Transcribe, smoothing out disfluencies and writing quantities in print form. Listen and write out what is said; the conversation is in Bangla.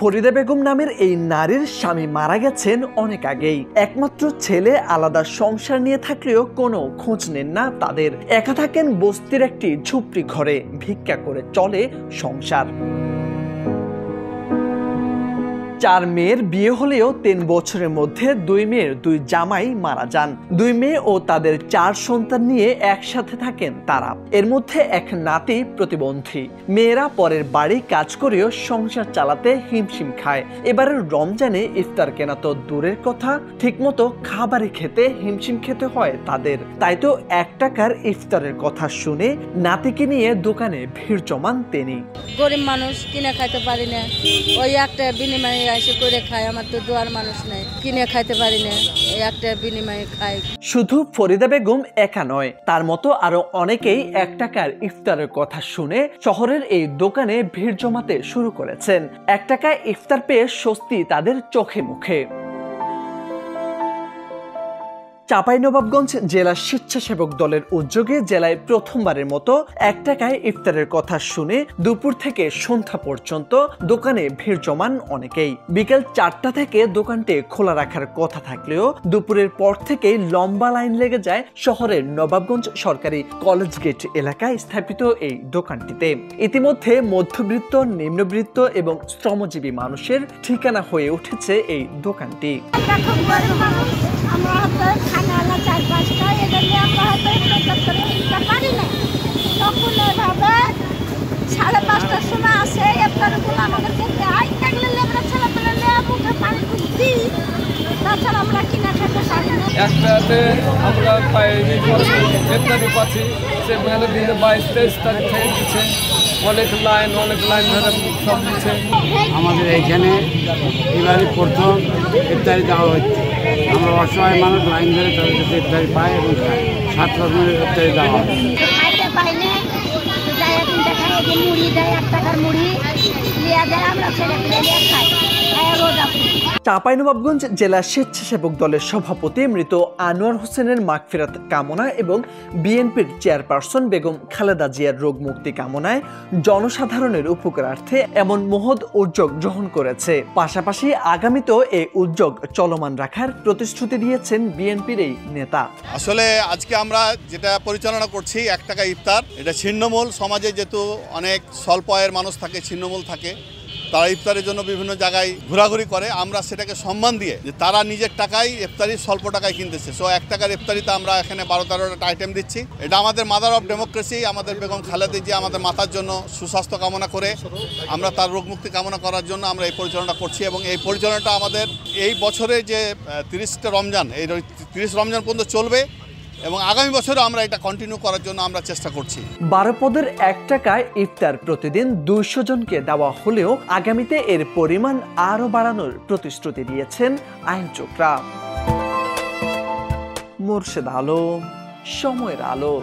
ফরিদা বেগম নামের এই নারীর স্বামী মারা গেছেন অনেক আগেই। একমাত্র ছেলে আলাদা সংসার নিয়ে থাকলেও কোনো খোঁজ নেন না তাদের। একা থাকেন বস্তির একটি ঝুপড়ি ঘরে, ভিক্ষা করে চলে সংসার। 4 মেয়ের বিয়ে হলেও 3 বছরের মধ্যে 2 মেয়ের 2 জামাই মারা যান। 2 মেয়ে ও তাদের 4 সন্তান নিয়ে একসাথে থাকেন তারা। এর মধ্যে এক নাতি প্রতিবন্ধী। মেয়েরা পরের বাড়ি কাজ করেও সংসার চালাতে হিমশিম খায়। এবারের রমজানে ইফতার কেনা তো দূরের কথা, ঠিকমতো খাবারই খেতে হিমশিম খেতে হয় তাদের। তাই তো 1 টাকার ইফতারের কথা শুনে নাতিকে নিয়ে দোকানে ভিড় জমান তিনি। গরিব মানুষ কিনে খাইতে পারি না, ওই একটা বিনিময়ে এসে করে খায়। আমার তো দোয়ার মানুষ নাই, কিনে খাইতে পারি না, এই একটা বিনিময়ে খাই। শুধু ফরিদা বেগম একা নয়, তার মতো আরো অনেকেই 1 টাকার ইফতারের কথা শুনে শহরের এই দোকানে ভিড় জমাতে শুরু করেছেন। 1 টাকায় ইফতার পেয়ে স্বস্তি তাদের চোখে মুখে। চাঁপাইনবাবগঞ্জ জেলা স্বেচ্ছাসেবক দলের উদ্যোগে জেলায় প্রথমবারের মতো 1 টাকায় ইফতারের কথা শুনে দুপুর থেকে সন্ধ্যা পর্যন্ত দোকানে ভিড় জমান অনেকেই। বিকেল 4টা থেকে দোকানটি খোলা রাখার কথা থাকলেও দুপুরের পর থেকেই লম্বা লাইন লেগে যায় শহরের নবাবগঞ্জ সরকারি কলেজ গেট এলাকায় স্থাপিত এই দোকানটিতে। ইতিমধ্যে মধ্যবিত্ত, নিম্নবিত্ত এবং শ্রমজীবী মানুষের ঠিকানা হয়ে উঠেছে এই দোকানটি। খানা 4-5টা এজন্য আমরা হয়তো ইফতার করে ইফতার পারি না। তখন এভাবে 5:30টার সময় আসে ইফতারগুলো আমাদেরকে দেয়। এগুলো আমরা ছেলেপেলে নিয়ে মুখে পানি দিই, তাছাড়া আমরা কিনা খেতে পারি না। একটাতে আমরা ইফতারি পাচ্ছি, সে মেয়েদের দিনে 22-23 তারিখ থেকে দিচ্ছে। অনেক লাইন ধরে সব দিচ্ছে। আমাদের এইখানে এবারে প্রথম ইফতারি দেওয়া হচ্ছে। আমরা অসহায় মানুষ লাইন ধরে তাদের কাছে ইফতারি পাই এবং খাই। 7 রকমের ইফতারি দেওয়া হয়। খাইতে পাই না, মুড়ি দেয়, 1 টাকার মুড়ি লিয়া দেয়, আমরা ছেলেপেলে নিয়ে খাই। চাঁপাইনবাবগঞ্জ জেলা স্বেচ্ছাসেবক দলের সভাপতি মৃত আনোয়ার হোসেনের মাগফিরাত কামনা এবং বিএনপির চেয়ারপারসন বেগম খালেদা জিয়ার রোগ মুক্তি কামনায় জনসাধারণের উপকারার্থে এমন মহৎ উদ্যোগ গ্রহণ করেছে। পাশাপাশি আগামীতেও এই উদ্যোগ চলমান রাখার প্রতিশ্রুতি দিয়েছেন বিএনপির এই নেতা। আসলে আজকে আমরা যেটা পরিচালনা করছি 1 টাকা ইফতার, এটা ছিন্নমূল। সমাজে যেহেতু অনেক স্বল্প আয়ের মানুষ থাকে, ছিন্নমূল থাকে, তারা ইফতারের জন্য বিভিন্ন জায়গায় ঘোরাঘুরি করে। আমরা সেটাকে সম্মান দিয়ে যে তারা নিজের টাকায় ইফতারি স্বল্প টাকায় কিনতেছে। 1 টাকার ইফতারিতে আমরা এখানে 12-13টা আইটেম দিচ্ছি। এটা আমাদের মাদার অফ ডেমোক্রেসি। আমাদের বেগম খালেদা জিয়া আমাদের মাতার জন্য সুস্বাস্থ্য কামনা করে আমরা তার রোগমুক্তি কামনা করার জন্য আমরা এই পরিচালনা করছি। এবং এই পরিচালনাটা আমাদের এই বছরে যে 30টা রমজান, এই 30 রমজান পর্যন্ত চলবে এবং আগামী বছরও আমরা এটা কন্টিনিউ করার জন্য আমরা চেষ্টা করছি। 12 পদের 1 টাকায় ইফতার প্রতিদিন 200 জনকে দেওয়া হলেও আগামীতে এর পরিমাণ আরও বাড়ানোর প্রতিশ্রুতি দিয়েছেন আয়োজকরা। মোর্শেদ আলম, সময়ের আলো।